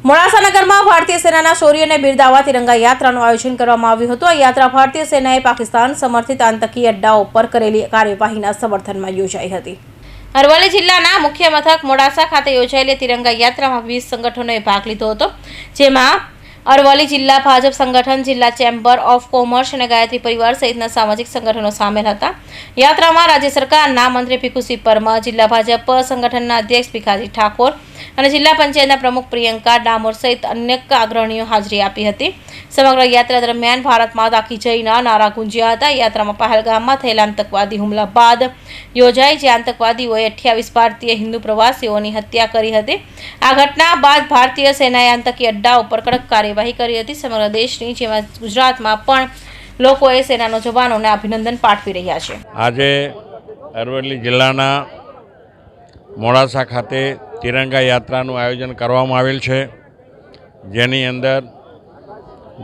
મોડાસા નગરમાં ભારતીય સેનાના શૌર્યને બિરદાવવા તિરંગા યાત્રાનું આયોજન કરવામાં આવ્યું હતું। આ યાત્રા ભારતીય સેનાએ પાકિસ્તાન સમર્થિત આતંકી અડ્ડાઓ પર કરેલી કાર્યવાહીના સમર્થનમાં યોજાઈ હતી। અરવલ્લી જિલ્લાના મુખ્ય મથક મોડાસા ખાતે યોજાયેલી તિરંગા યાત્રામાં 20 સંગઠનોએ ભાગ લીધો હતો, જેમાં અરવલ્લી જિલ્લા ભાજપ સંગઠન, જિલ્લા ચેમ્બર ઓફ કોમર્સ અને ગાયત્રી પરિવાર સહિતના સામાજિક સંગઠનો સામેલ હતા। યાત્રામાં રાજ્ય સરકારના મંત્રી ભીખુસિંહ પરમાર, જિલ્લા ભાજપ સંગઠનના અધ્યક્ષ ભીખાજી ઠાકોર અને જિલ્લા પંચાયતના પ્રમુખ પ્રિયંકા ડામોર સહિત અન્ય અગ્રણીઓ હાજરી આપી હતી। સમગ્ર યાત્રા દરમિયાન ભારત માતા કી જયના નારા ગુંજ્યા હતા। યાત્રામાં પહેલગામમાં થયેલા આતંકવાદી હુમલા બાદ યોજાઈ, જે આતંકવાદીઓએ 28 ભારતીય હિન્દુ પ્રવાસીઓની હત્યા કરી હતી। આ ઘટના બાદ ભારતીય સેનાએ આતંકી અડ્ડા ઉપર કડક કાર્યવાહી કરી હતી। સમગ્ર દેશની જેમાં ગુજરાતમાં પણ લોકોએ સેનાના જવાનોને અભિનંદન પાઠવી રહ્યા છે। આજે અરવલ્લી જિલ્લાના મોડાસા ખાતે તિરંગા યાત્રાનું આયોજન કરવામાં આવેલ છે, જેની અંદર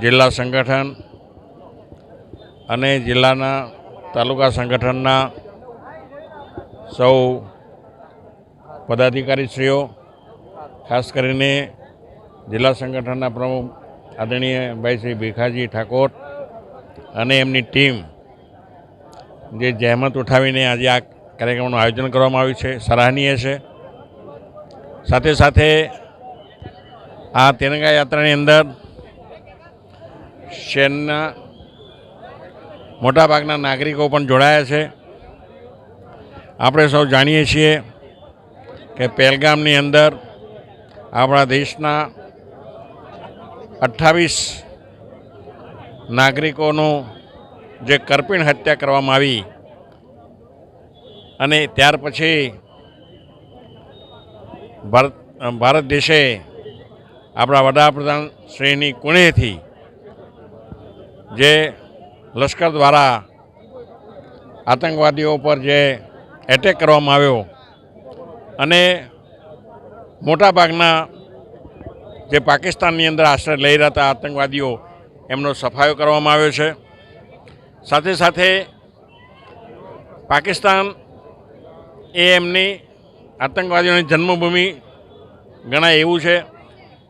જિલ્લા સંગઠન અને જિલ્લાના તાલુકા સંગઠનના સૌ પદાધિકારીશ્રીઓ, ખાસ કરીને જિલ્લા સંગઠનના પ્રમુખ આદરણીય ભાઈ શ્રી ભીખાજી ઠાકોર અને એમની ટીમ જે જહેમત ઉઠાવીને આજે આ કાર્યક્રમનું આયોજન કરવામાં આવ્યું છે, સરાહનીય છે। સાથે સાથે આ તિરંગા યાત્રાની અંદર શહેરના મોટાભાગના નાગરિકો પણ જોડાયા છે। આપણે સૌ જાણીએ છીએ કે પહેલગામની અંદર આપણા દેશના 28 નાગરિકોનું જે કરપીણ હત્યા કરવામાં આવી અને ત્યાર પછી ભારત દેશે આપણા વડાપ્રધાન શ્રીની કુણેથી જે લશ્કર દ્વારા આતંકવાદીઓ પર જે એટેક કરવામાં આવ્યો અને મોટાભાગના જે પાકિસ્તાનની અંદર આશ્રય લઈ રહ્યા હતા આતંકવાદીઓ, એમનો સફાયો કરવામાં આવ્યો છે। સાથે સાથે પાકિસ્તાન એ એમની આતંકવાદીઓની જન્મભૂમિ ગણાય એવું છે,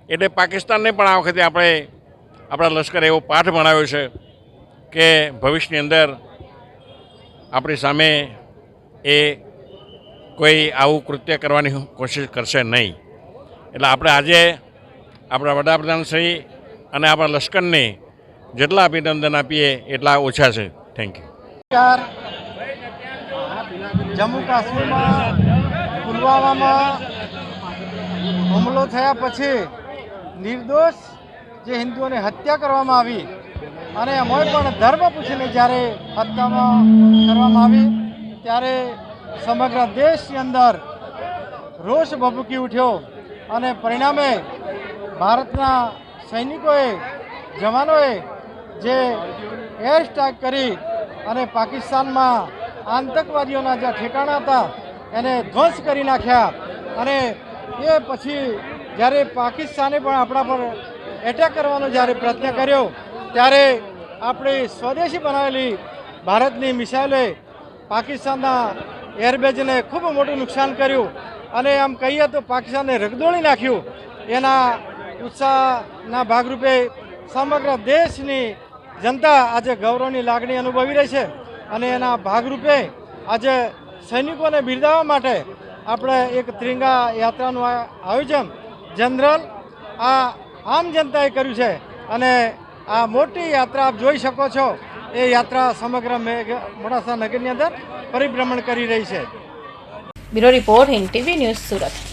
એટલે પાકિસ્તાનને પણ આ વખતે આપણા લશ્કરે એવો પાઠ ભણાવ્યો છે કે ભવિષ્યની અંદર આપણી સામે એ કોઈ આવું કૃત્ય કરવાની કોશિશ કરશે નહીં। એટલે આપણે આજે આપણા વડાપ્રધાનશ્રી અને આપણા લશ્કરને જેટલા અભિનંદન આપીએ એટલા ઓછા છે। Thank you. જમ્મુ કાશ્મીરમાં પુલવામામાં હુમલો થયા પછી નિર્દોષ જે હિન્દુઓની હત્યા કરવામાં આવી અને અમે પણ ધર્મ પૂછીને જ્યારે હત્યામાં કરવામાં આવી ત્યારે સમગ્ર દેશની અંદર રોષ ભભૂકી ઉઠ્યો અને પરિણામે ભારતના સૈનિકોએ, જવાનોએ જે એર સ્ટ્રાઇક કરી અને પાકિસ્તાનમાં આતંકવાદીઓના જે ઠેકાણા હતા એને ધ્વંસ કરી નાખ્યા। અને એ પછી જ્યારે પાકિસ્તાને પણ આપણા પર એટેક કરવાનો જ્યારે પ્રયત્ન કર્યો ત્યારે આપણી સ્વદેશી બનાવેલી ભારતની મિસાઇલોએ પાકિસ્તાનના એરબેઝને ખૂબ મોટું નુકસાન કર્યું અને આમ કહીએ તો પાકિસ્તાનને રગદોળી નાખ્યું। એના ઉત્સાહના ભાગરૂપે સમગ્ર દેશની જનતા આજે ગૌરવની લાગણી અનુભવી રહી છે અને એના ભાગરૂપે આજે સૈનિકોને બિરદાવવા માટે આપણે એક તિરંગા યાત્રાનું આયોજન જનરલ આમ જનતાએ કર્યું છે અને આ મોટી યાત્રા આપ જોઈ શકો છો। એ યાત્રા સમગ્ર મોડાસા નગરની અંદર પરિભ્રમણ કરી રહી છે। Bureau report, Hind TV news, Surat.